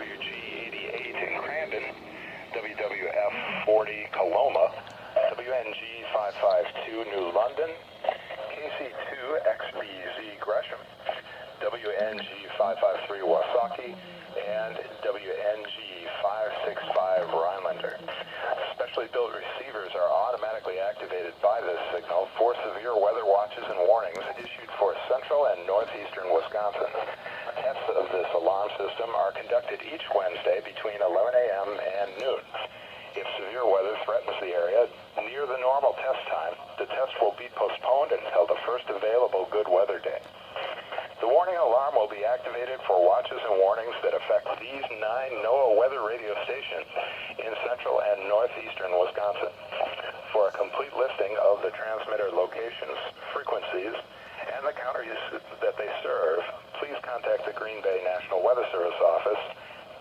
WG88 in Crandon, WWF40 Coloma, WNG552 New London, KC2XBZ Gresham, WNG553 Wasaki, and WNG565 Rhinelander. Specially built receivers are automatically activated by this signal for severe weather watches and warnings issued for central and northeastern Wisconsin. Tests of this alarm system are conducted each Wednesday between 11 a.m. and noon. If severe weather threatens the area near the normal test time, the test will be postponed until the first available good weather day. The warning alarm will be activated for watches and warnings that affect these 9 NOAA weather radio stations in central and northeastern Wisconsin. For a complete listing of the transmitter locations, frequencies, and the counties that they serve, please contact the Green Bay National Weather Service office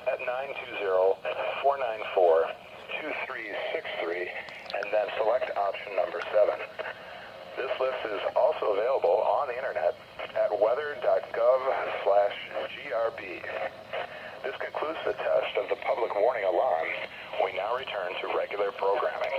at 920-494-2363 and then select option number 7. This list is also available on the internet at weather.gov/GRB. This concludes the test of the public warning alarm. We now return to regular programming.